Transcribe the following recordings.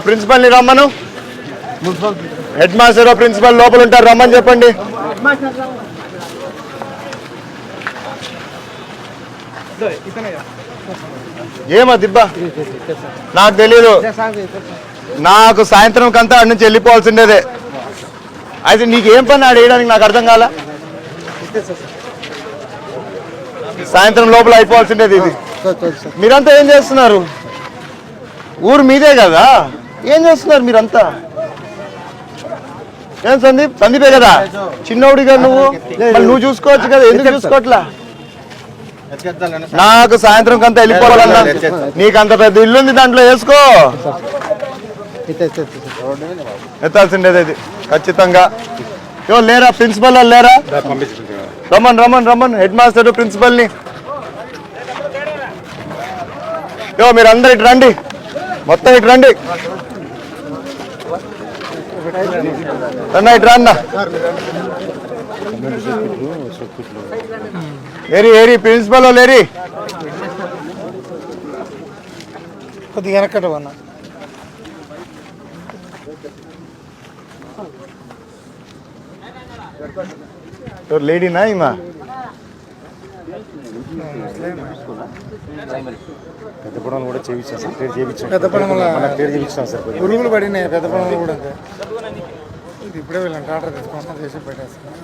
Principal ని రమ్మను. Head master principal లోపల ఉంటారు, రమ్మని చెప్పండి. ఏమా దిబ్బా నాకు తెలీదు, నాకు సాయంత్రం కంతా అడి నుంచి వెళ్ళిపోవాల్సిండేదే. అయితే నీకేం పని ఆడ వేయడానికి నాకు అర్థం కాల. సాయంత్రం లోపల అయిపోవాల్సిండేది ఇది. మీరంతా ఏం చేస్తున్నారు? ఊరు మీదే కదా, ఏం చేస్తున్నారు మీరంతా? ఏం సందీపే కదా చిన్నోడిగా, నువ్వు చూసుకోవచ్చు కదా, ఎందుకు చూసుకోవట్లా? నాకు సాయంత్రం కంతా వెళ్ళిపోవాలన్నా, నీకు అంత పెద్ద ఇల్లుంది, దాంట్లో వేసుకో. ఎత్తాల్సిండేది ఇది ఖచ్చితంగా. లేరా ప్రిన్సిపల్ వాళ్ళు లేరా? రమ్మన్ హెడ్ మాస్టర్ ప్రిన్సిపల్ని. మీరందరూ ఇటు రండి, మొత్తం ఇటు రండి అన్న, ఇటు రండి. ఏరి ప్రిన్సిపల్ వాళ్ళు ఏరి? కొద్దిగా వెనకటవన్నా. లేడీనా ఈమా? పెద్దపడంలో కూడా చేయించాం సార్, పురుగులు పడినాయి పెద్దపడంలో కూడా. ఇది ఇప్పుడే వెళ్ళాను, టాటర్ తీసుకొని చేసి పెట్టేస్తాను.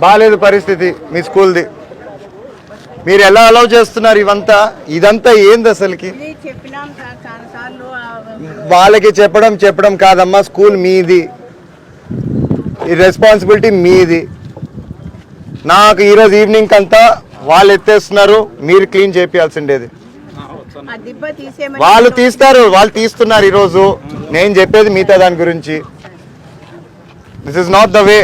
బాగాలేదు పరిస్థితి మీ స్కూల్ది. మీరు ఎలా అలౌ చేస్తున్నారు ఇదంతా ఏంది అసలుకి? వాళ్ళకి చెప్పడం కాదమ్మా, స్కూల్ మీది, ఈ రెస్పాన్సిబిలిటీ మీది. నాకు ఈరోజు ఈవినింగ్ అంతా వాళ్ళు ఎత్తేస్తున్నారు, మీరు క్లీన్ చేయాల్సిండేది. వాళ్ళు తీస్తున్నారు ఈరోజు. నేను చెప్పేది మిగతా దాని గురించి. This is not the way.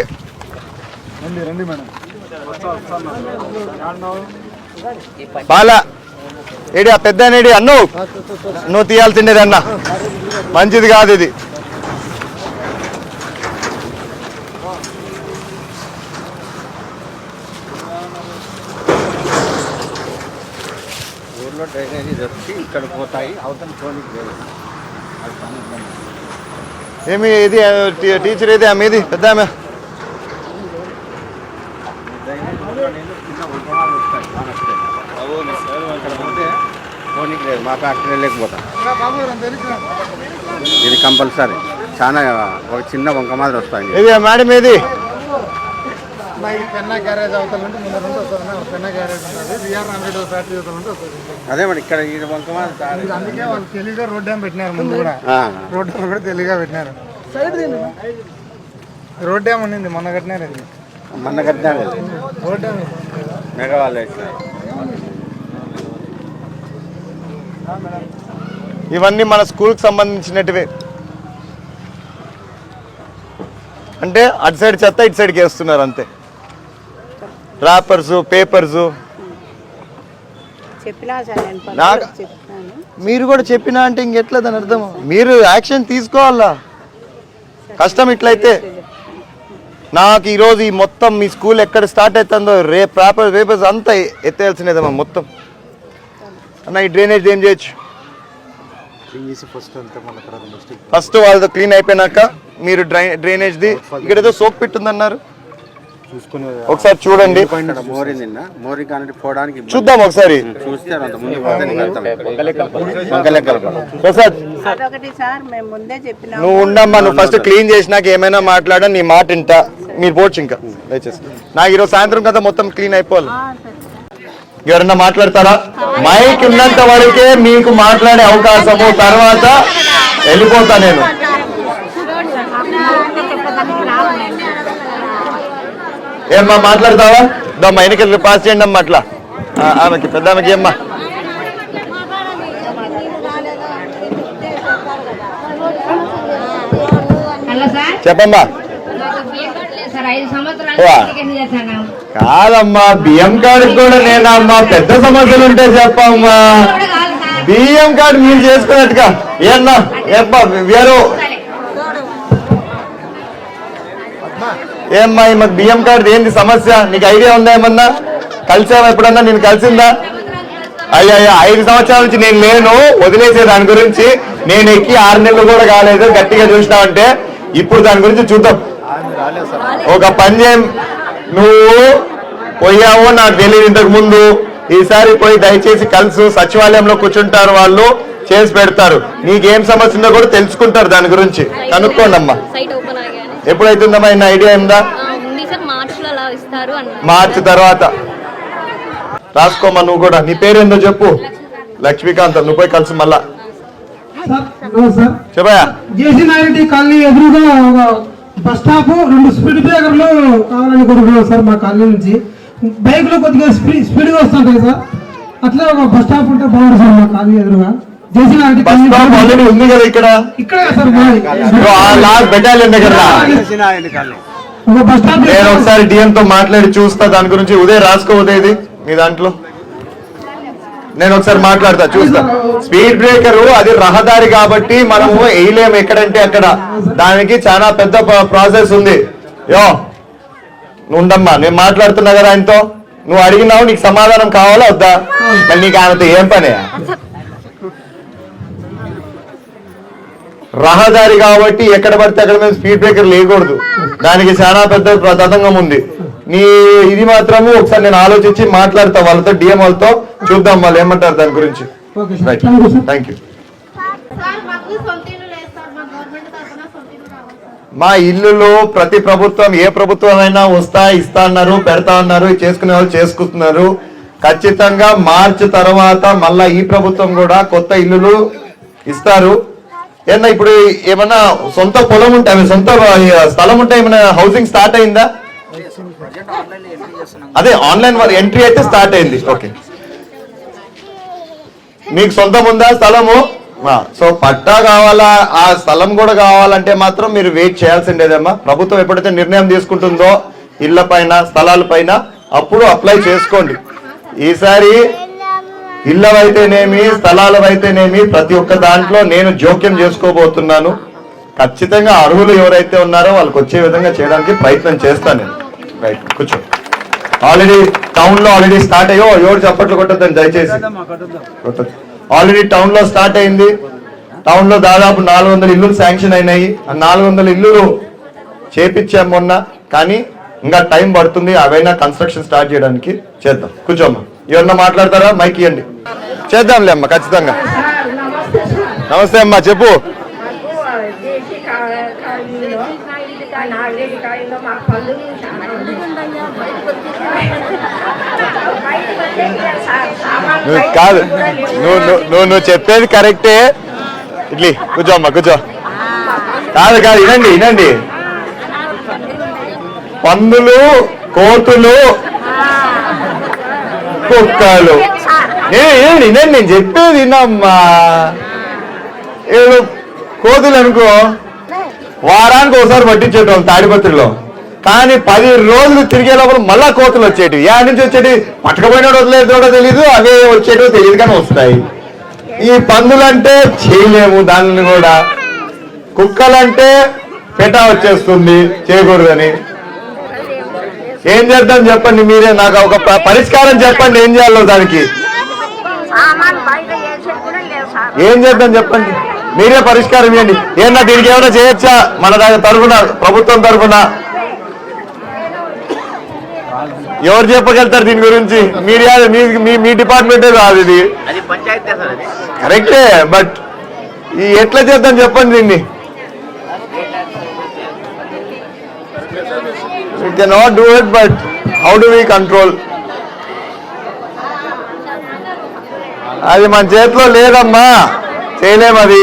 Bala AD, ఆ పెద్ద ఏడి అన్ను, నువ్వు తీయాల్సిండేది అన్న, మంచిది కాదు ఇది. ఊర్లో డ్రైనేజీ దొరికి ఇక్కడ పోతాయి, అవతల పోనీకి. ఏమి ఇది టీచర్ ఏది ఆమె, ఇది పెద్ద ఆమె? మా ఫ్యాక్టరీ లేకపోతా ఇది కంపల్సరీ. చాలా ఒక చిన్న వంక మాదిరి వస్తాయి. ఇది మేడం ఏది? పెన్నా గ్యారేజ్ అవతల నుండి ముందర నుండి వస్తుంది. పెన్నా గ్యారేజ్ ఉంటుంది, బిఆర్ రామరెడ్డి ఫ్యాక్టరీ అవతల నుండి వస్తుంది. అదే మరి ఇక్కడ ఈ వంక మాదిరి. అందుకే వాళ్ళు తెలివిగా రోడ్ డ్యామ్ పెట్టినారు. ముందు కూడా రోడ్ డ్యామ్ కూడా తెలివిగా పెట్టినారు. రోడ్ డ్యామ్ ఉండింది, మొన్న కట్టినారు. అది మొన్న కట్టినారు రోడ్ డ్యామ్, మెగావాళ్ళు. ఇవన్నీ మన స్కూల్కి సంబంధించినటివే. అంటే అటు సైడ్ చెత్త ఇటు సైడ్కి వేస్తున్నారు అంతే. రాపర్సు, పేపర్సు. మీరు కూడా చెప్పినా అంటే ఇంకెట్లా దాని అర్థం? మీరు యాక్షన్ తీసుకోవాలా, కష్టం ఇట్లయితే. నాకు ఈరోజు ఈ మొత్తం మీ స్కూల్ ఎక్కడ స్టార్ట్ అవుతుందో పేపర్స్ అంతా ఎత్తేయాల్సినదమ్మా మొత్తం. అన్న ఈ డ్రైనేజ్ ఏం చేయొచ్చు? ఫస్ట్ వాళ్ళతో క్లీన్ అయిపోయినాక మీరు డ్రైనేజ్ది ఇక్కడ ఏదో సోప్ పెట్టుందన్నారు, ఒకసారి చూడండి. చూద్దాం ఒకసారి. నువ్వు ఉండమ్మా, నువ్వు ఫస్ట్ క్లీన్ చేసినాక ఏమైనా మాట్లాడా, నీ మాట వింటా. మీరు పోవచ్చు ఇంకా దయచేసి. నాకు ఈరోజు సాయంత్రం కదా మొత్తం క్లీన్ అయిపోవాలి. ఎవరన్నా మాట్లాడతారా? మైక్ ఉన్నంత వరకే మీకు మాట్లాడే అవకాశము, తర్వాత వెళ్ళిపోతా నేను. ఏమ్మా మాట్లాడతావా? దమ్మా ఎన్నికలు పాస్ చేయండి అమ్మా. అట్లా ఆమెకి పెద్ద ఆమెకి ఏమ్మా చెప్పమ్మా. కాదమ్మా, బియ్యం కార్డు కూడా నేనమ్మా, పెద్ద సమస్యలు ఉంటే చెప్పమ్మా. బియ్యం కార్డు మీరు చేసుకున్నట్టుగా ఏమన్నా వేరు ఏమ్మా, మాకు బియ్యం కార్డు ఏంది సమస్య? నీకు ఐడియా ఉందా? ఏమన్నా కలిసావా ఎప్పుడన్నా? నేను కలిసిందా? అయ్యా 5 సంవత్సరాల నుంచి నేను లేను, వదిలేసే దాని గురించి. నేను ఎక్కి 6 నెలలు కూడా కాలేదు, గట్టిగా చూసినావంటే ఇప్పుడు దాని గురించి చూద్దాం. ఒక పని చేయం, నువ్వు పోయావో నాకు తెలియదు ఇంతకు ముందు. ఈసారి పోయి దయచేసి కలుసు, సచివాలయంలో కూర్చుంటారు వాళ్ళు, చేసి పెడతారు. నీకేం సమస్య ఉందో కూడా తెలుసుకుంటారు, దాని గురించి కనుక్కోండి అమ్మా. ఎప్పుడైతుందమ్మా, ఇన్న ఐడియా ఉందా? మార్చి తర్వాత రాసుకోమ్మా. నువ్వు కూడా నీ పేరేందో చెప్పు. లక్ష్మీకాంత్. నువ్వు పోయి కలిసి మళ్ళా చెప్పయా. జేసీ నాయుడు కాలనీ ఎదురుగా ఒక బస్ స్టాప్, 2 స్పీడ్ బ్రేకర్లు కావాలని కోరుకున్నాం సార్. మా కాలనీ నుంచి బైక్ లో కొద్దిగా స్పీడ్ గా వస్తుంటాయి సార్. అట్లా ఒక బస్ స్టాప్ ఉంటే బాగుంటుంది సార్ మా కాలనీ ఎదురుగా. జేసీ నాయుడు ఆల్రెడీ ఉంది కదా ఇక్కడ సార్, బెటాలియన్ దగ్గర. ఒక బస్ స్టాప్ నేను ఒకసారి డిఎం తో మాట్లాడి చూస్తా దాని గురించి. ఉదయం రాసుకో, ఉదయది మీ దాంట్లో నేను ఒకసారి మాట్లాడతా, చూస్తా. స్పీడ్ బ్రేకర్ అది రహదారి కాబట్టి మనము వేయలేము ఎక్కడంటే అక్కడ. దానికి చాలా పెద్ద ప్రాసెస్ ఉంది. యో నువ్వు ఉండమ్మా, నేను మాట్లాడుతున్నా కదా ఆయనతో. నువ్వు అడిగినావు, నీకు సమాధానం కావాలా వద్దా? మళ్ళీ నీకు ఆయనతో ఏం పని? రహదారి కాబట్టి ఎక్కడ పడితే అక్కడ మీద స్పీడ్ బ్రేకర్ లేకూడదు. దానికి చాలా పెద్ద తతంగం ఉంది. నీ ఇది మాత్రము ఒకసారి నేను ఆలోచించి మాట్లాడతా వాళ్ళతో, డిఎం వాళ్ళతో. చూద్దాం వాళ్ళు ఏమంటారు దాని గురించి. Right, thank you. మా ఇల్లులో ప్రతి ప్రభుత్వం, ఏ ప్రభుత్వం అయినా వస్తా ఇస్తా అన్నారు, పెడతా అన్నారు, చేసుకునే వాళ్ళు చేసుకుంటున్నారు. ఖచ్చితంగా మార్చి తర్వాత మళ్ళా ఈ ప్రభుత్వం కూడా కొత్త ఇల్లులు ఇస్తారు. ఏమన్నా ఇప్పుడు ఏమన్నా సొంత పొలం ఉంటే, సొంత స్థలం ఉంటే ఏమైనా హౌసింగ్ స్టార్ట్ అయిందా? అదే ఆన్లైన్ వాళ్ళు ఎంట్రీ అయితే స్టార్ట్ అయింది. ఓకే, మీకు సొంతం ఉందా స్థలము? సో పట్టా కావాలా, ఆ స్థలం కూడా కావాలంటే మాత్రం మీరు వెయిట్ చేయాల్సిందేదమ్మా. ప్రభుత్వం ఎప్పుడైతే నిర్ణయం తీసుకుంటుందో ఇళ్ల పైన, స్థలాల పైన, అప్పుడు అప్లై చేసుకోండి. ఈసారి ఇళ్ళవైతేనేమి, స్థలాలవైతేనేమి, ప్రతి ఒక్క దాంట్లో నేను జోక్యం చేసుకోబోతున్నాను. ఖచ్చితంగా అర్హులు ఎవరైతే ఉన్నారో వాళ్ళకి వచ్చే విధంగా చేయడానికి ప్రయత్నం చేస్తాను నేను. రైట్, కూర్చో. ఆల్రెడీ టౌన్ లో ఆల్రెడీ స్టార్ట్ అయ్యో, ఎవరు చప్పట్లు కొట్టద్దని దయచేసి. ఆల్రెడీ టౌన్ లో స్టార్ట్ అయింది. టౌన్ లో దాదాపు 400 ఇల్లులు శాంక్షన్ అయినాయి. ఆ 400 ఇల్లులు చేపించాం మొన్న, కానీ ఇంకా టైం పడుతుంది. అవైనా కన్స్ట్రక్షన్ స్టార్ట్ చేయడానికి చేద్దాం. కూర్చోమ్మా. ఎవరన్నా మాట్లాడతారా? మైక్ ఇవ్వండి. చేద్దాంలే అమ్మా, ఖచ్చితంగా. నమస్తే అమ్మా, చెప్పు. కాదు, నువ్వు చెప్పేది కరెక్టే. ఇట్లీ కూర్చోమ్మా, కూర్చో. కాదు కాదు, వినండి. పందులు, కోతులు, కుక్కలు, నేను చెప్పేది వినమ్మా. ఏదో కోతులు అనుకో, వారానికి ఒకసారి పట్టించేటోళ్ళు తాడిపత్రిలో. కానీ 10 రోజులు తిరిగే లోపల మళ్ళా కోతులు వచ్చేటివి. యాడ్ నుంచి వచ్చేటి పట్టకపోయినా వదిలేదు తెలీదు, అవే వచ్చేటివి తెలియదు కానీ వస్తాయి. ఈ పందులంటే చేయలేము దానిని కూడా. కుక్కలంటే పెటా వచ్చేస్తుంది, చేయకూడదని. ఏం చేద్దాం చెప్పండి మీరే, నాకు ఒక పరిష్కారం చెప్పండి. ఏం చేయాలో దానికి ఏం చేద్దాం చెప్పండి, మీరే పరిష్కారం ఇవ్వండి. ఏమన్నా దీనికి ఏమైనా చేయొచ్చా మన దాని తరఫున, ప్రభుత్వం తరఫున? ఎవరు చెప్పగలుగుతారు దీని గురించి? మీడియా, మీ డిపార్ట్మెంటే కాదు ఇది. కరెక్టే, బట్ ఎట్లా చేద్దాం చెప్పండి దీన్ని. We cannot do it, but how do we control? అది మన చేతిలో లేదమ్మా, చేయలేము అది.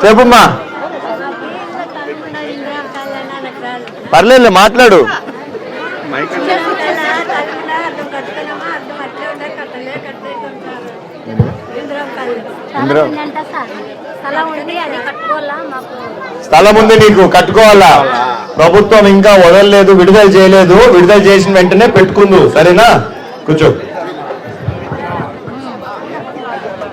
చెప్పుమ్మా. పర్లేదు, మాట్లాడు. స్థలం ఉంది నీకు, కట్టుకోవాలా? ప్రభుత్వం ఇంకా వదలలేదు, విడుదల చేయలేదు. విడుదల చేసిన వెంటనే పెట్టుకుందు, సరేనా? కూర్చో.